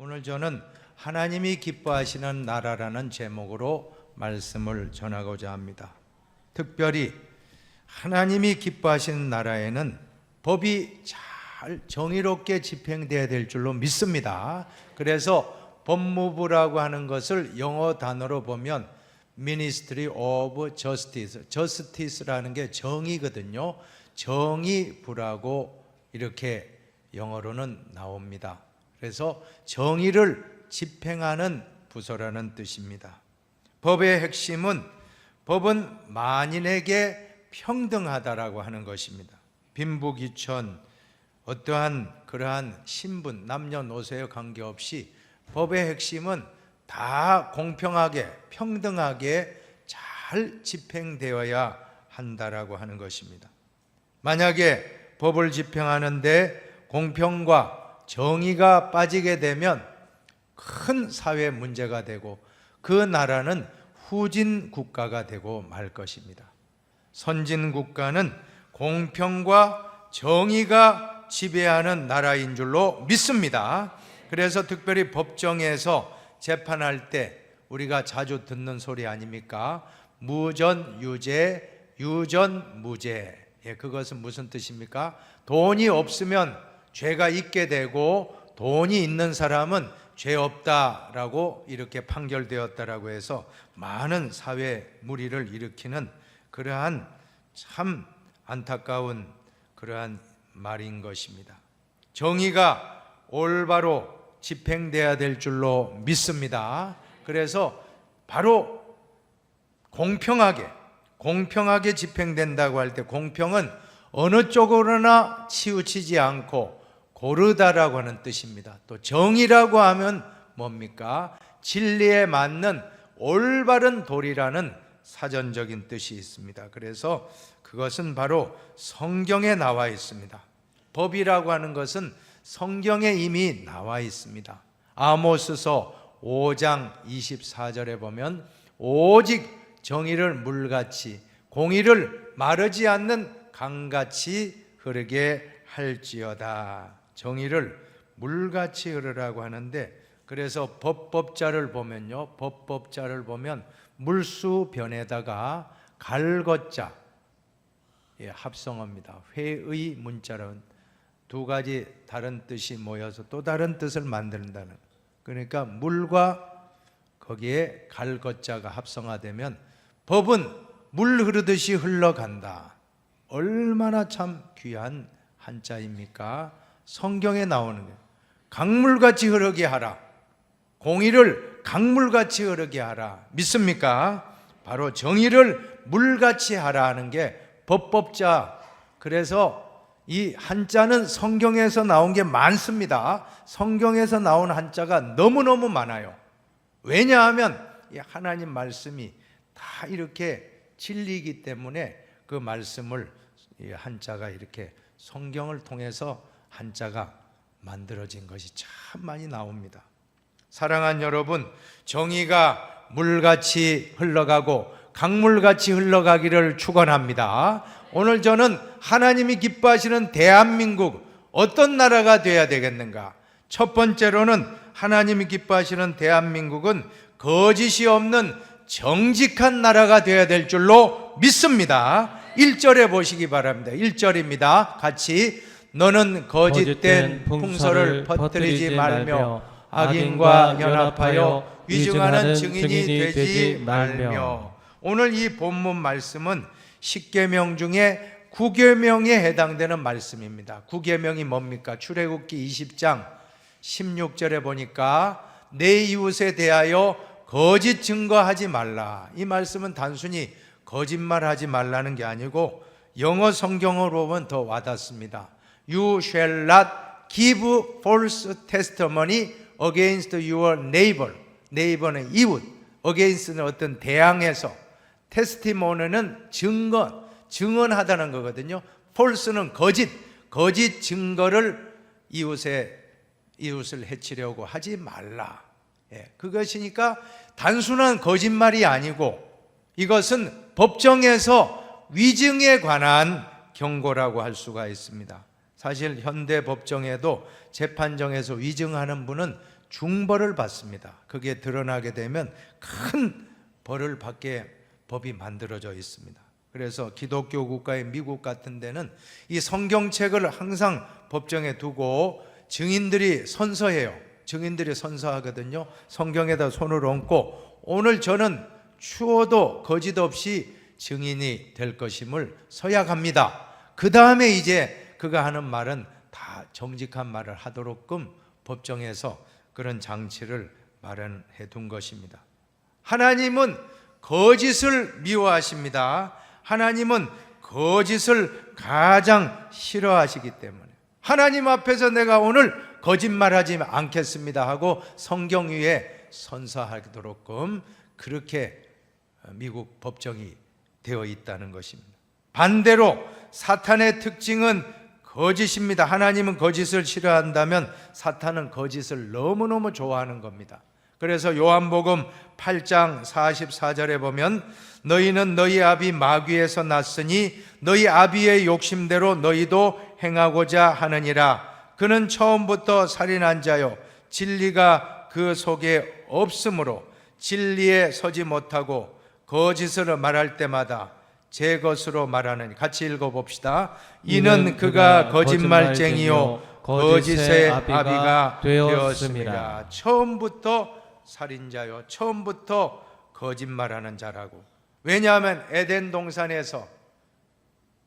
오늘 저는 하나님이 기뻐하시는 나라라는 제목으로 말씀을 전하고자 합니다. 특별히 하나님이 기뻐하시는 나라에는 법이 잘 정의롭게 집행되어야 될 줄로 믿습니다. 그래서 법무부라고 하는 것을 영어 단어로 보면 Ministry of Justice, Justice라는 게 정의거든요. 정의부라고 이렇게 영어로는 나옵니다. 그래서 정의를 집행하는 부서라는 뜻입니다. 법의 핵심은 법은 만인에게 평등하다라고 하는 것입니다. 빈부귀천, 어떠한 그러한 신분, 남녀노소에 관계없이 법의 핵심은 다 공평하게, 평등하게 잘 집행되어야 한다라고 하는 것입니다. 만약에 법을 집행하는데 공평과 정의가 빠지게 되면 큰 사회 문제가 되고 그 나라는 후진 국가가 되고 말 것입니다. 선진 국가는 공평과 정의가 지배하는 나라인 줄로 믿습니다. 그래서 특별히 법정에서 재판할 때 우리가 자주 듣는 소리 아닙니까? 무전유죄, 유전무죄. 그것은 무슨 뜻입니까? 돈이 없으면 죄가 있게 되고 돈이 있는 사람은 죄 없다라고 이렇게 판결되었다라고 해서 많은 사회 물의를 일으키는 그러한 참 안타까운 그러한 말인 것입니다. 정의가 올바로 집행돼야 될 줄로 믿습니다. 그래서 바로 공평하게 집행된다고 할 때 공평은 어느 쪽으로나 치우치지 않고 고르다라고 하는 뜻입니다. 또 정의라고 하면 뭡니까? 진리에 맞는 올바른 도리라는 사전적인 뜻이 있습니다. 그래서 그것은 바로 성경에 나와 있습니다. 법이라고 하는 것은 성경에 이미 나와 있습니다. 아모스서 5장 24절에 보면 오직 정의를 물같이 공의를 마르지 않는 강같이 흐르게 할지어다. 정의를 물같이 흐르라고 하는데, 그래서 법법자를 보면요, 법법자를 보면 물수변에다가 갈것자, 합성어입니다. 회의 문자는 두 가지 다른 뜻이 모여서 또 다른 뜻을 만든다는, 그러니까 물과 거기에 갈것자가 합성화되면 법은 물 흐르듯이 흘러간다. 얼마나 참 귀한 한자입니까? 성경에 나오는 거예요. 강물같이 흐르게 하라. 공의를 강물같이 흐르게 하라. 믿습니까? 바로 정의를 물같이 하라 하는 게 법법자. 그래서 이 한자는 성경에서 나온 게 많습니다. 성경에서 나온 한자가 너무너무 많아요. 왜냐하면 이 하나님 말씀이 다 이렇게 진리이기 때문에 그 말씀을 이 한자가 이렇게 성경을 통해서 한자가 만들어진 것이 참 많이 나옵니다. 사랑하는 여러분, 정의가 물같이 흘러가고 강물같이 흘러가기를 축원합니다. 오늘 저는 하나님이 기뻐하시는 대한민국, 어떤 나라가 되어야 되겠는가? 첫 번째로는 하나님이 기뻐하시는 대한민국은 거짓이 없는 정직한 나라가 되어야 될 줄로 믿습니다. 1절에 보시기 바랍니다. 1절입니다. 같이. 너는 거짓된 풍설을 퍼뜨리지 말며 악인과 연합하여 위증하는 증인이 되지 말며. 오늘 이 본문 말씀은 10계명 중에 9계명에 해당되는 말씀입니다. 9계명이 뭡니까? 출애굽기 20장 16절에 보니까 내 이웃에 대하여 거짓 증거하지 말라. 이 말씀은 단순히 거짓말하지 말라는 게 아니고 영어 성경으로 보면 더 와닿습니다. You shall not give false testimony against your neighbor. neighbor는 이웃, against는 어떤 대항해서, testimony는 증언하다는 거거든요. false는 거짓 증거를 이웃을 해치려고 하지 말라. 그것이니까 단순한 거짓말이 아니고 이것은 법정에서 위증에 관한 경고라고 할 수가 있습니다. 사실 현대 법정에도 재판정에서 위증하는 분은 중벌을 받습니다. 그게 드러나게 되면 큰 벌을 받게 법이 만들어져 있습니다. 그래서 기독교 국가의 미국 같은 데는 이 성경책을 항상 법정에 두고 증인들이 선서해요. 증인들이 선서하거든요. 성경에다 손을 얹고 오늘 저는 추워도 거짓 없이 증인이 될 것임을 서약합니다. 그 다음에 이제 그가 하는 말은 다 정직한 말을 하도록끔 법정에서 그런 장치를 마련해 둔 것입니다. 하나님은 거짓을 미워하십니다. 하나님은 거짓을 가장 싫어하시기 때문에 하나님 앞에서 내가 오늘 거짓말하지 않겠습니다 하고 성경 위에 선서하도록끔 그렇게 미국 법정이 되어 있다는 것입니다. 반대로 사탄의 특징은 거짓입니다. 하나님은 거짓을 싫어한다면 사탄은 거짓을 너무너무 좋아하는 겁니다. 그래서 요한복음 8장 44절에 보면 너희는 너희 아비 마귀에서 났으니 너희 아비의 욕심대로 너희도 행하고자 하느니라. 그는 처음부터 살인한 자요 진리가 그 속에 없으므로 진리에 서지 못하고 거짓을 말할 때마다 제 것으로 말하느니. 같이 읽어봅시다. 이는 그가 거짓말쟁이요 거짓의 아비가 되었습니다. 처음부터 살인자요 처음부터 거짓말하는 자라고. 왜냐하면 에덴 동산에서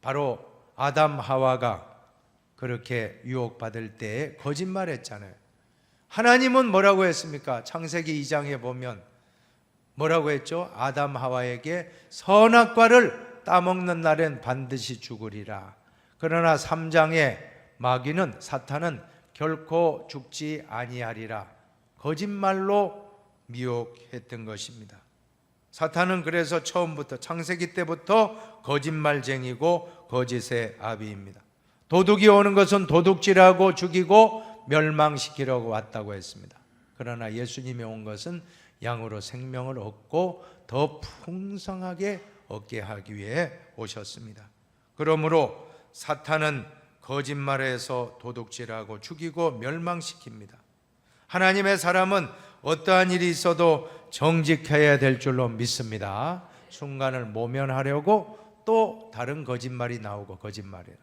바로 아담 하와가 그렇게 유혹받을 때 거짓말했잖아요. 하나님은 뭐라고 했습니까? 창세기 2장에 보면 뭐라고 했죠? 아담 하와에게 선악과를 따먹는 날엔 반드시 죽으리라. 그러나 3장에 마귀는 사탄은 결코 죽지 아니하리라. 거짓말로 미혹했던 것입니다. 사탄은 그래서 처음부터 창세기 때부터 거짓말쟁이고 거짓의 아비입니다. 도둑이 오는 것은 도둑질하고 죽이고 멸망시키려고 왔다고 했습니다. 그러나 예수님이 온 것은 양으로 생명을 얻고 더 풍성하게 얻게 하기 위해 오셨습니다. 그러므로 사탄은 거짓말해서 도둑질하고 죽이고 멸망시킵니다. 하나님의 사람은 어떠한 일이 있어도 정직해야 될 줄로 믿습니다. 순간을 모면하려고 또 다른 거짓말이 나오고 거짓말이에요.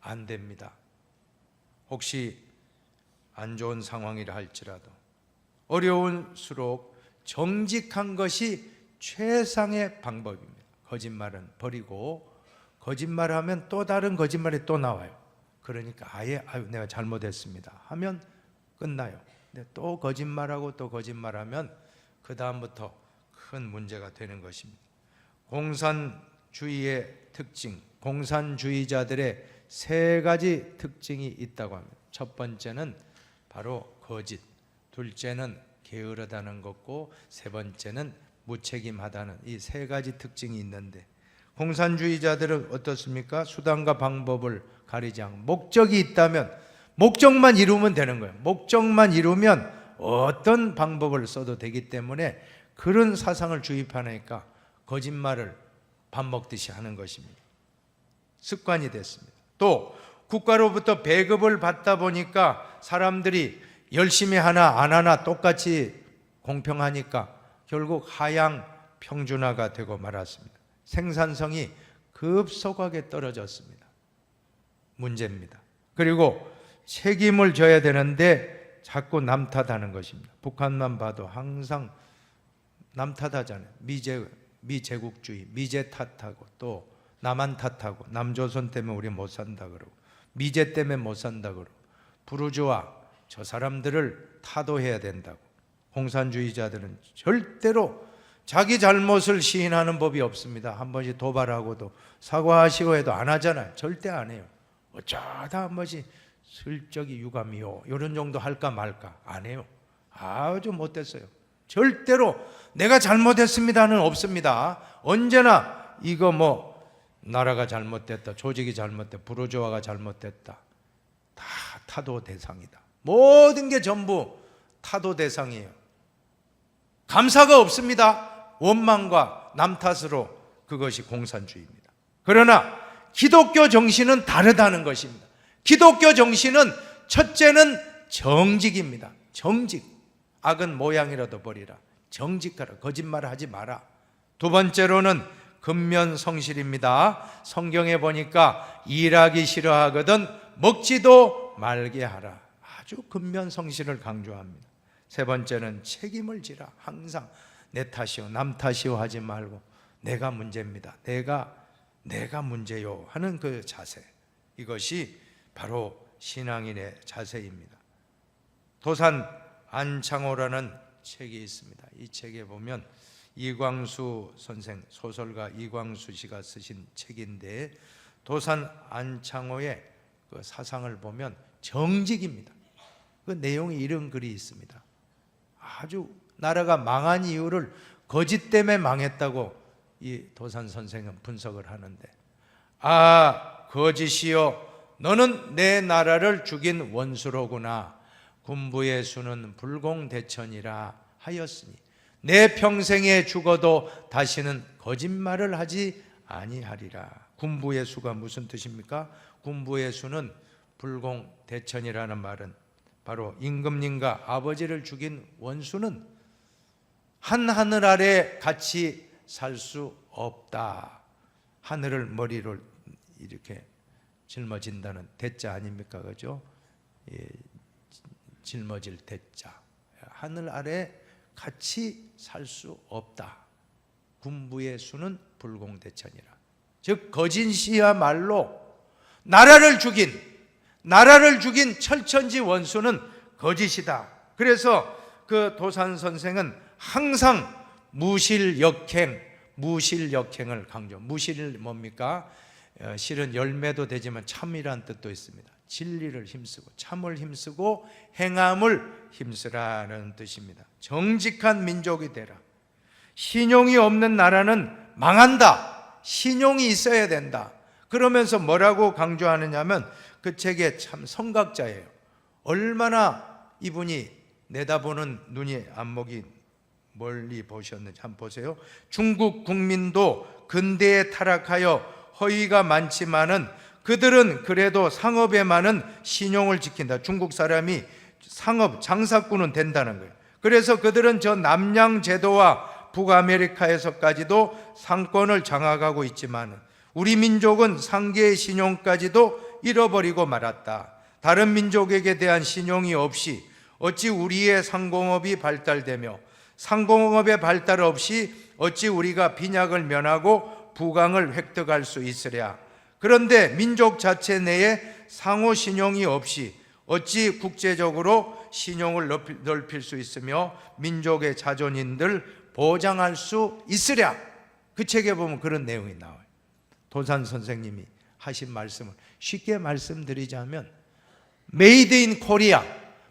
안 됩니다. 혹시 안 좋은 상황이라 할지라도 어려울수록 정직한 것이 최상의 방법입니다. 거짓말은 버리고 거짓말하면 또 다른 거짓말이 또 나와요. 그러니까 아예 내가 잘못했습니다 하면 끝나요. 근데 또 거짓말하고 또 거짓말하면 그 다음부터 큰 문제가 되는 것입니다. 공산주의의 특징, 공산주의자들의 세 가지 특징이 있다고 합니다. 첫 번째는 바로 거짓, 둘째는 게으르다는 것고 세 번째는 무책임하다는 이 세 가지 특징이 있는데 공산주의자들은 어떻습니까? 수단과 방법을 가리지 않고 목적이 있다면 목적만 이루면 되는 거예요. 목적만 이루면 어떤 방법을 써도 되기 때문에 그런 사상을 주입하니까 거짓말을 밥 먹듯이 하는 것입니다. 습관이 됐습니다. 또 국가로부터 배급을 받다 보니까 사람들이 열심히 하나 안 하나 똑같이 공평하니까 결국 하향 평준화가 되고 말았습니다. 생산성이 급속하게 떨어졌습니다. 문제입니다. 그리고 책임을 져야 되는데 자꾸 남 탓하는 것입니다. 북한만 봐도 항상 남 탓하잖아요. 미제국주의, 미제 탓하고 또 남한 탓하고 남조선 때문에 우리 못 산다 그러고 미제 때문에 못 산다 그러고 부르주아 저 사람들을 타도해야 된다고. 공산주의자들은 절대로 자기 잘못을 시인하는 법이 없습니다. 한 번씩 도발하고도 사과하시고 해도 안 하잖아요. 절대 안 해요. 어쩌다 한 번씩 슬쩍이 유감이요 이런 정도 할까 말까 안 해요. 아주 못됐어요. 절대로 내가 잘못했습니다는 없습니다. 언제나 이거 뭐 나라가 잘못됐다, 조직이 잘못됐다, 부르주아가 잘못됐다, 다 타도 대상이다. 모든 게 전부 타도 대상이에요. 감사가 없습니다. 원망과 남 탓으로 그것이 공산주의입니다. 그러나 기독교 정신은 다르다는 것입니다. 기독교 정신은 첫째는 정직입니다. 정직. 악은 모양이라도 버리라. 정직하라. 거짓말하지 마라. 두 번째로는 근면성실입니다. 성경에 보니까 일하기 싫어하거든 먹지도 말게 하라. 아주 근면성실을 강조합니다. 세 번째는 책임을 지라. 항상 내 탓이요 남 탓이요 하지 말고 내가 문제입니다. 내가 문제요 하는 그 자세, 이것이 바로 신앙인의 자세입니다. 도산 안창호라는 책이 있습니다. 이 책에 보면 이광수 선생, 소설가 이광수 씨가 쓰신 책인데, 도산 안창호의 그 사상을 보면 정직입니다. 그 내용이 이런 글이 있습니다. 아주 나라가 망한 이유를 거짓 때문에 망했다고 이 도산 선생은 분석을 하는데, 아 거짓이여 너는 내 나라를 죽인 원수로구나. 군부의 수는 불공대천이라 하였으니 내 평생에 죽어도 다시는 거짓말을 하지 아니하리라. 군부의 수가 무슨 뜻입니까? 군부의 수는 불공대천이라는 말은 바로 임금님과 아버지를 죽인 원수는 한 하늘 아래 같이 살 수 없다. 하늘을 머리로 이렇게 짊어진다는 대자 아닙니까? 그죠? 예, 짊어질 대자. 하늘 아래 같이 살 수 없다. 군부의 수는 불공대천이라. 즉 거짓이야말로 나라를 죽인 철천지 원수는 거짓이다. 그래서 그 도산 선생은 항상 무실역행을 강조. 무실 뭡니까? 실은 열매도 되지만 참이란 뜻도 있습니다. 진리를 힘쓰고 참을 힘쓰고 행함을 힘쓰라는 뜻입니다. 정직한 민족이 되라. 신용이 없는 나라는 망한다. 신용이 있어야 된다. 그러면서 뭐라고 강조하느냐면, 그 책의 참 성각자예요. 얼마나 이분이 내다보는 눈이 안목이 멀리 보셨는지 한번 보세요. 중국 국민도 근대에 타락하여 허위가 많지만은 그들은 그래도 상업에만은 신용을 지킨다. 중국 사람이 상업 장사꾼은 된다는 거예요. 그래서 그들은 저 남양 제도와 북아메리카에서까지도 상권을 장악하고 있지만 우리 민족은 상계의 신용까지도 잃어버리고 말았다. 다른 민족에게 대한 신용이 없이 어찌 우리의 상공업이 발달되며 상공업의 발달 없이 어찌 우리가 빈약을 면하고 부강을 획득할 수 있으랴. 그런데 민족 자체 내에 상호 신용이 없이 어찌 국제적으로 신용을 넓힐 수 있으며 민족의 자존인들 보장할 수 있으랴. 그 책에 보면 그런 내용이 나와요. 도산 선생님이 하신 말씀을 쉽게 말씀드리자면, 메이드 인 코리아,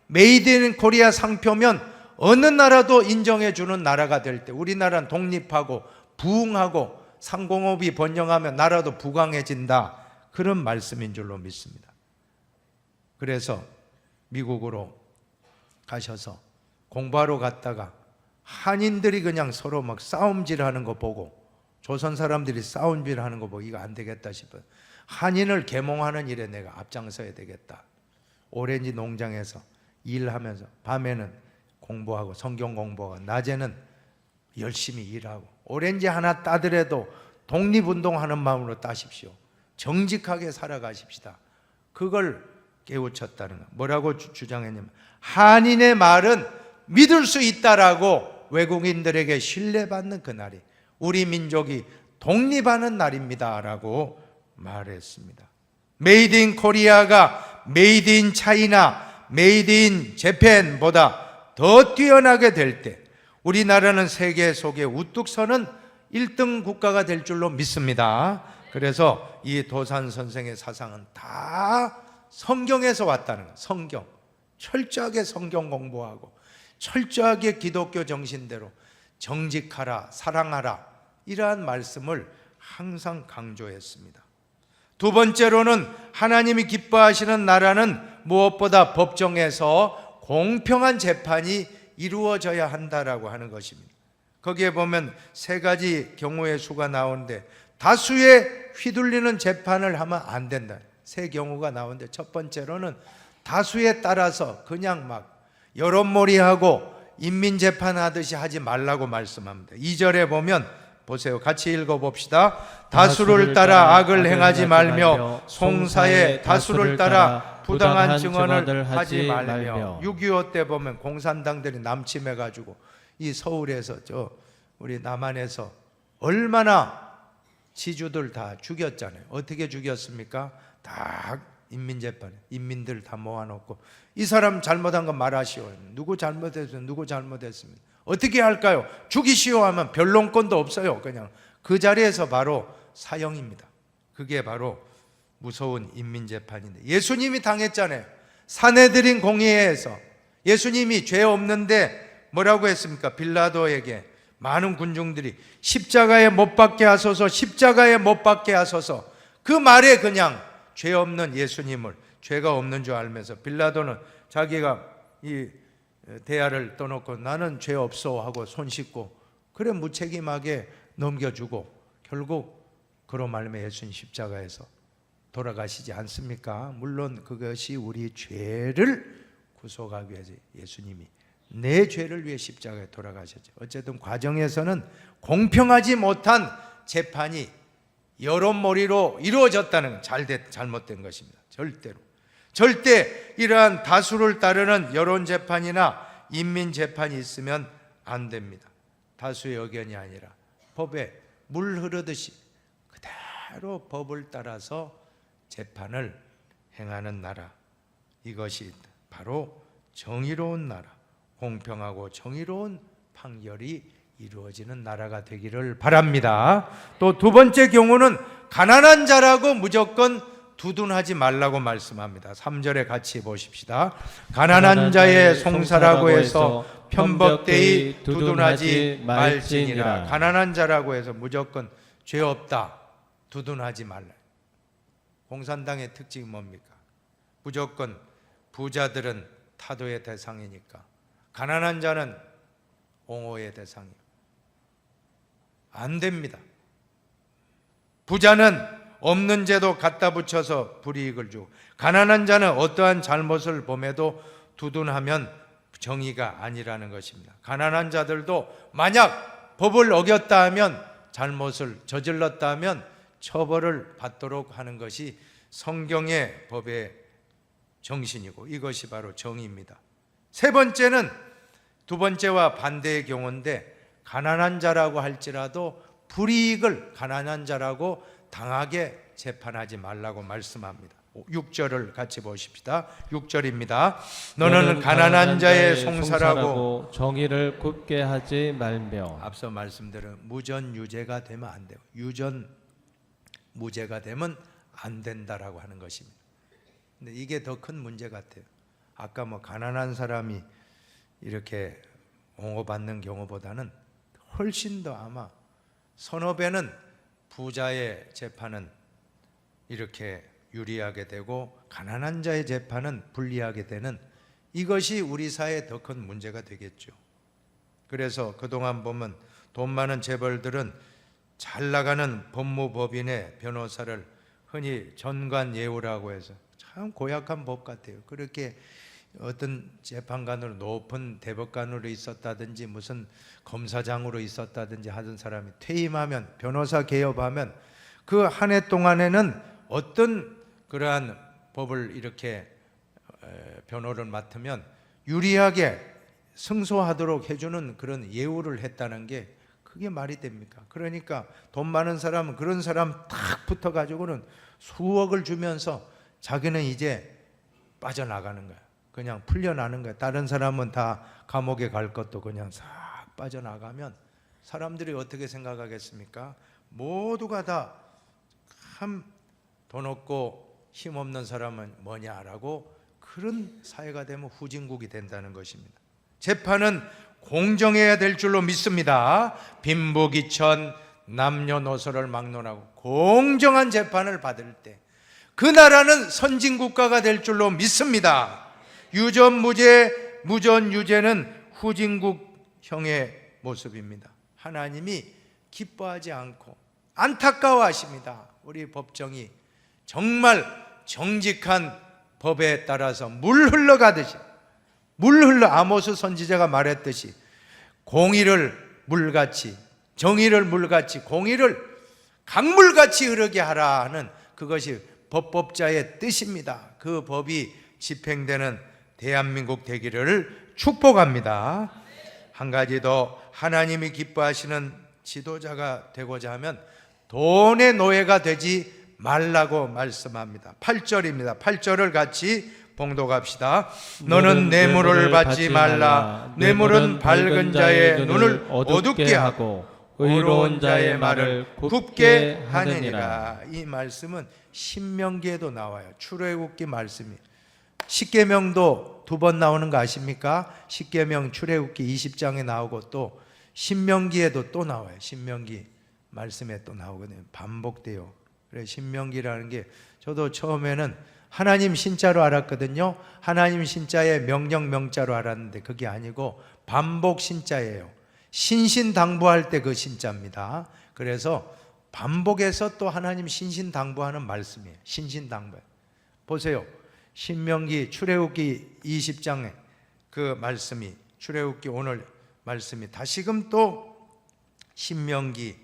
메이드 인 코리아 상표면 어느 나라도 인정해 주는 나라가 될 때, 우리나라는 독립하고 부흥하고 상공업이 번영하면 나라도 부강해진다. 그런 말씀인 줄로 믿습니다. 그래서 미국으로 가셔서 공부하러 갔다가 한인들이 그냥 서로 막 싸움질하는 거 보고, 조선 사람들이 싸움질하는 거 보고 이거 안 되겠다 싶어요. 한인을 계몽하는 일에 내가 앞장서야 되겠다. 오렌지 농장에서 일하면서 밤에는 공부하고 성경 공부하고 낮에는 열심히 일하고, 오렌지 하나 따더라도 독립운동하는 마음으로 따십시오. 정직하게 살아가십시다. 그걸 깨우쳤다는 거. 뭐라고 주장했냐면, 한인의 말은 믿을 수 있다라고 외국인들에게 신뢰받는 그날이 우리 민족이 독립하는 날입니다 라고 말했습니다. 메이드 인 코리아가 메이드 인 차이나, 메이드 인 재팬보다 더 뛰어나게 될 때 우리나라는 세계 속에 우뚝 서는 1등 국가가 될 줄로 믿습니다. 그래서 이 도산 선생의 사상은 다 성경에서 왔다는 거예요. 성경. 철저하게 성경 공부하고 철저하게 기독교 정신대로 정직하라, 사랑하라, 이러한 말씀을 항상 강조했습니다. 두 번째로는 하나님이 기뻐하시는 나라는 무엇보다 법정에서 공평한 재판이 이루어져야 한다라고 하는 것입니다. 거기에 보면 세 가지 경우의 수가 나오는데, 다수의 휘둘리는 재판을 하면 안 된다. 세 경우가 나오는데, 첫 번째로는 다수에 따라서 그냥 막 여론몰이하고 인민재판하듯이 하지 말라고 말씀합니다. 2절에 보면 보세요. 같이 읽어봅시다. 다수를 따라 악을 행하지 말며 송사에 다수를 따라 부당한 증언을 하지 말며. 6.25 때 보면 공산당들이 남침해가지고 이 서울에서 우리 남한에서 얼마나 지주들 다 죽였잖아요. 어떻게 죽였습니까? 다 인민재판에 인민들 다 모아놓고 이 사람 잘못한 건 말하시오. 누구 잘못했어요? 누구 잘못했습니다. 어떻게 할까요? 죽이시오 하면 변론권도 없어요. 그냥 그 자리에서 바로 사형입니다. 그게 바로 무서운 인민재판인데, 예수님이 당했잖아요. 사내들인 공의회에서 예수님이 죄 없는데 뭐라고 했습니까? 빌라도에게 많은 군중들이 십자가에 못 박게 하소서, 십자가에 못 박게 하소서. 그 말에 그냥 죄 없는 예수님을 죄가 없는 줄 알면서 빌라도는 자기가 이 대야를 떠놓고 나는 죄 없어 하고 손 씻고 그래 무책임하게 넘겨주고 결국 그로 말미암아 예수님 십자가에서 돌아가시지 않습니까? 물론 그것이 우리 죄를 구속하기 위해서 예수님이 내 죄를 위해 십자가에 돌아가셨죠. 어쨌든 과정에서는 공평하지 못한 재판이 여론몰이로 이루어졌다는 잘못된 것입니다. 절대 이러한 다수를 따르는 여론재판이나 인민재판이 있으면 안 됩니다. 다수의 의견이 아니라 법에 물 흐르듯이 그대로 법을 따라서 재판을 행하는 나라, 이것이 바로 정의로운 나라, 공평하고 정의로운 판결이 이루어지는 나라가 되기를 바랍니다. 또 두 번째 경우는 가난한 자라고 무조건 두둔하지 말라고 말씀합니다. 3절에 같이 보십시다. 가난한 자의 송사라고 해서 편법되이 두둔하지 말지니라. 가난한 자라고 해서 무조건 죄 없다 두둔하지 말라. 공산당의 특징이 뭡니까? 무조건 부자들은 타도의 대상이니까 가난한 자는 옹호의 대상이에요. 안 됩니다. 부자는 없는 죄도 갖다 붙여서 불이익을 주고 가난한 자는 어떠한 잘못을 범해도 두둔하면 정의가 아니라는 것입니다. 가난한 자들도 만약 법을 어겼다 하면 잘못을 저질렀다 하면 처벌을 받도록 하는 것이 성경의 법의 정신이고 이것이 바로 정의입니다. 세 번째는 두 번째와 반대의 경우인데 가난한 자라고 할지라도 불이익을 가난한 자라고 당하게 재판하지 말라고 말씀합니다. 6절을 같이 보십시다. 6절입니다. 너는 가난한 자의 송사라고 정의를 굽게 하지 말며. 앞서 말씀대로 무전유죄가 되면 안 돼요. 무죄가 되면 안 된다라고 하는 것입니다. 근데 이게 더 큰 문제 같아요. 아까 가난한 사람이 이렇게 옹호받는 경우보다는 훨씬 더 아마 서너 배는 부자의 재판은 이렇게 유리하게 되고 가난한 자의 재판은 불리하게 되는 이것이 우리 사회의 더 큰 문제가 되겠죠. 그래서 그동안 보면 돈 많은 재벌들은 잘 나가는 법무법인의 변호사를 흔히 전관예우라고 해서 참 고약한 법 같아요. 그렇게 어떤 재판관으로 높은 대법관으로 있었다든지 무슨 검사장으로 있었다든지 하던 사람이 퇴임하면 변호사 개업하면 그 한 해 동안에는 어떤 그러한 법을 이렇게 변호를 맡으면 유리하게 승소하도록 해주는 그런 예우를 했다는 게 그게 말이 됩니까? 그러니까 돈 많은 사람은 그런 사람 탁 붙어가지고는 수억을 주면서 자기는 이제 빠져나가는 거야. 그냥 풀려나는 거야. 다른 사람은 다 감옥에 갈 것도 그냥 싹 빠져나가면 사람들이 어떻게 생각하겠습니까? 모두가 다 참 돈 없고 힘없는 사람은 뭐냐라고 그런 사회가 되면 후진국이 된다는 것입니다. 재판은 공정해야 될 줄로 믿습니다. 빈부귀천 남녀노소를 막론하고 공정한 재판을 받을 때 그 나라는 선진국가가 될 줄로 믿습니다. 유전무죄, 무전유죄는 후진국형의 모습입니다. 하나님이 기뻐하지 않고 안타까워하십니다. 우리 법정이 정말 정직한 법에 따라서 물 흘러가듯이 물 흘러 아모스 선지자가 말했듯이 공의를 물같이, 정의를 물같이, 공의를 강물같이 흐르게 하라 하는 그것이 법법자의 뜻입니다. 그 법이 집행되는 대한민국 되기를 축복합니다. 한 가지 더, 하나님이 기뻐하시는 지도자가 되고자 하면 돈의 노예가 되지 말라고 말씀합니다. 8절입니다. 8절을 같이 봉독합시다. 너는 뇌물을 받지 말라. 뇌물은 밝은 자의 눈을 어둡게 하고 의로운 자의 말을 굽게 하느니라. 이 말씀은 신명기에도 나와요. 출애굽기 말씀이. 십계명도 2번 나오는 거 아십니까? 십계명 출애굽기 20장에 나오고 또 신명기에도 또 나와요. 신명기 말씀에 또 나오거든요. 반복돼요. 그래, 신명기라는 게 저도 처음에는 하나님 신자로 알았거든요. 하나님 신자의 명령명자로 알았는데 그게 아니고 반복 신자예요. 신신당부할 때 그 신자입니다. 그래서 반복해서 또 하나님 신신당부하는 말씀이에요. 신신당부. 보세요. 신명기 출애굽기 20장에 그 말씀이, 출애굽기 오늘 말씀이 다시금 또 신명기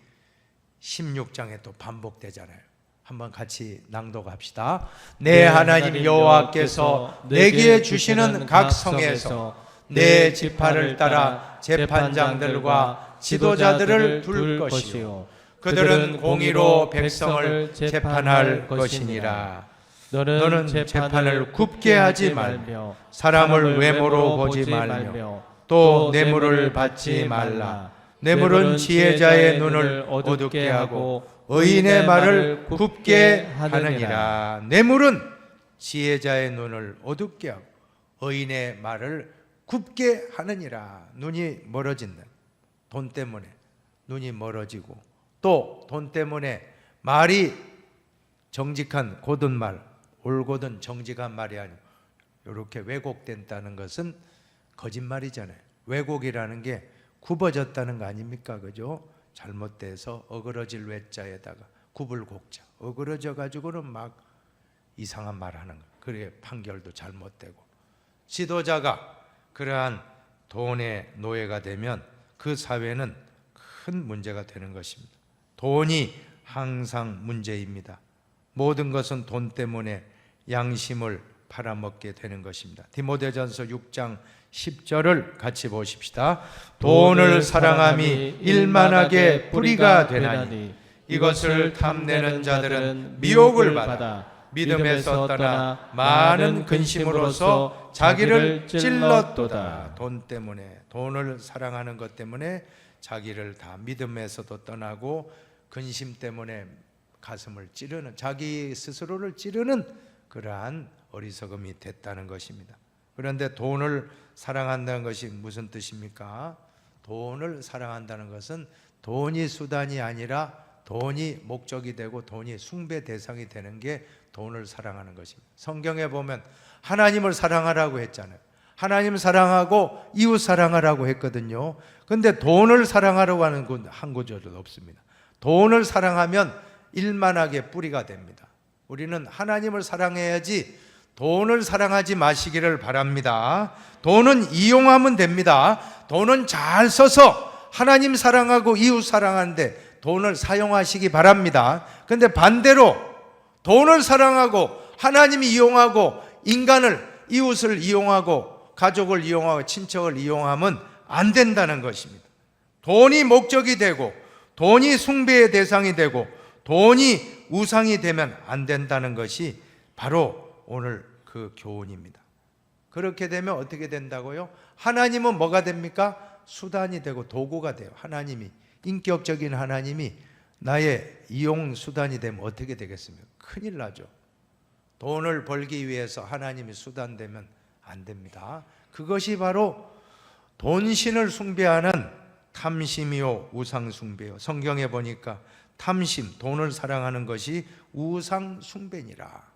16장에 또 반복되잖아요. 한번 같이 낭독합시다. 내 하나님 여호와께서 내게 주시는 각 성에서 내 지파를 따라 재판장들과 지도자들을 둘 것이요 그들은 공의로 백성을 재판할 것이니라. 너는 재판을 굽게 하지 말며 사람을 외모로 보지 말며 또 뇌물을 받지 말라. 뇌물은 지혜자의 눈을 어둡게 하고 의인의 말을 굽게 하느니라. 뇌물은 지혜자의 눈을 어둡게 하고 의인의 말을 굽게 하느니라. 눈이 멀어진다. 돈 때문에 눈이 멀어지고 또 돈 때문에 말이 정직한 고든 말, 올곧은 정직한 말이 아니고 이렇게 왜곡된다는 것은 거짓말이잖아요. 왜곡이라는 게 굽어졌다는 거 아닙니까? 그죠? 잘못돼서 어그러질 외자에다가 굽을 곡자, 어그러져 가지고는 막 이상한 말 하는 거예요. 그래 판결도 잘못되고. 지도자가 그러한 돈의 노예가 되면 그 사회는 큰 문제가 되는 것입니다. 돈이 항상 문제입니다. 모든 것은 돈 때문에 양심을 팔아먹게 되는 것입니다. 디모데전서 6장 10절을 같이 보십시다. 돈을 사랑함이 일만하게 뿌리가 되나니 이것을 탐내는 자들은 미혹을 받아 믿음에서 떠나 많은 근심으로서 자기를 찔렀도다. 돈 때문에, 돈을 사랑하는 것 때문에 자기를 다 믿음에서도 떠나고 근심 때문에 가슴을 찌르는, 자기 스스로를 찌르는 그러한 어리석음이 됐다는 것입니다. 그런데 돈을 사랑한다는 것이 무슨 뜻입니까? 돈을 사랑한다는 것은 돈이 수단이 아니라 돈이 목적이 되고 돈이 숭배 대상이 되는 게 돈을 사랑하는 것입니다. 성경에 보면 하나님을 사랑하라고 했잖아요. 하나님 사랑하고 이웃 사랑하라고 했거든요. 그런데 돈을 사랑하라고 하는 건 한 구절도 없습니다. 돈을 사랑하면 일만하게 뿌리가 됩니다. 우리는 하나님을 사랑해야지 돈을 사랑하지 마시기를 바랍니다. 돈은 이용하면 됩니다. 돈은 잘 써서 하나님 사랑하고 이웃 사랑하는데 돈을 사용하시기 바랍니다. 그런데 반대로 돈을 사랑하고 하나님이 이용하고 인간을, 이웃을 이용하고 가족을 이용하고 친척을 이용하면 안 된다는 것입니다. 돈이 목적이 되고 돈이 숭배의 대상이 되고 돈이 우상이 되면 안 된다는 것이 바로 오늘 그 교훈입니다. 그렇게 되면 어떻게 된다고요? 하나님은 뭐가 됩니까? 수단이 되고 도구가 돼요. 하나님이, 인격적인 하나님이 나의 이용 수단이 되면 어떻게 되겠습니까? 큰일 나죠. 돈을 벌기 위해서 하나님이 수단 되면 안 됩니다. 그것이 바로 돈신을 숭배하는 탐심이요 우상 숭배요. 성경에 보니까 탐심, 돈을 사랑하는 것이 우상 숭배니라.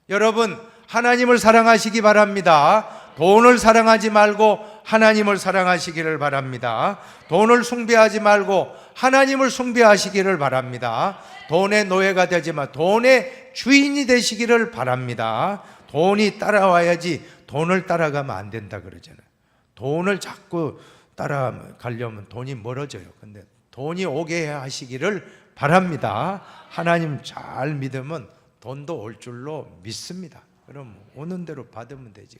여러분, 하나님을 사랑하시기 바랍니다. 돈을 사랑하지 말고 하나님을 사랑하시기를 바랍니다. 돈을 숭배하지 말고 하나님을 숭배하시기를 바랍니다. 돈의 노예가 되지 마, 돈의 주인이 되시기를 바랍니다. 돈이 따라와야지 돈을 따라가면 안 된다 그러잖아요. 돈을 자꾸 따라가려면 돈이 멀어져요. 근데 돈이 오게 하시기를 바랍니다. 하나님 잘 믿으면 돈도 올 줄로 믿습니다. 그럼 오는 대로 받으면 되지.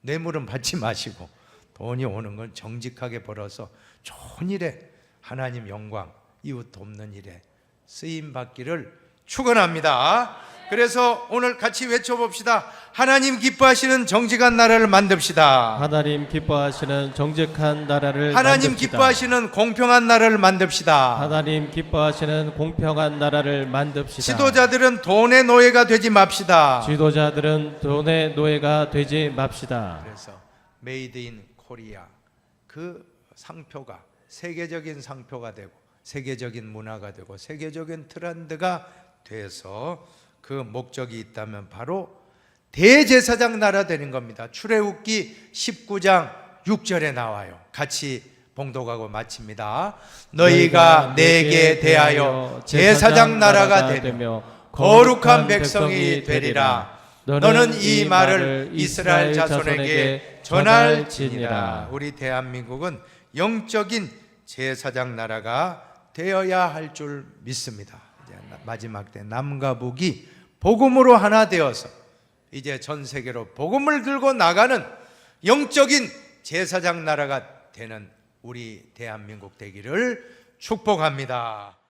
뇌물은 받지 마시고 돈이 오는 건 정직하게 벌어서 좋은 일에 하나님 영광, 이웃 돕는 일에 쓰임 받기를 축원합니다. 그래서 오늘 같이 외쳐봅시다. 하나님 기뻐하시는 정직한 나라를 만듭시다. 하나님 기뻐하시는 정직한 나라를 하나님 만듭시다. 기뻐하시는 공평한 나라를 만듭시다. 하나님 기뻐하시는 공평한 나라를 만듭시다. 지도자들은 돈의 노예가 되지 맙시다. 지도자들은 돈의 노예가 되지 맙시다. 그래서 메이드 인 코리아 그 상표가 세계적인 상표가 되고 세계적인 문화가 되고 세계적인 트렌드가 돼서 그 목적이 있다면 바로 대제사장 나라 되는 겁니다. 출애굽기 19장 6절에 나와요. 같이 봉독하고 마칩니다. 너희가 내게 대하여 제사장 나라가 되며 거룩한 백성이 되리라. 너는 이 말을 이스라엘 자손에게 전할지니라. 우리 대한민국은 영적인 제사장 나라가 되어야 할 줄 믿습니다. 이제 마지막 때 남과 북이 복음으로 하나 되어서 이제 전 세계로 복음을 들고 나가는 영적인 제사장 나라가 되는 우리 대한민국 되기를 축복합니다.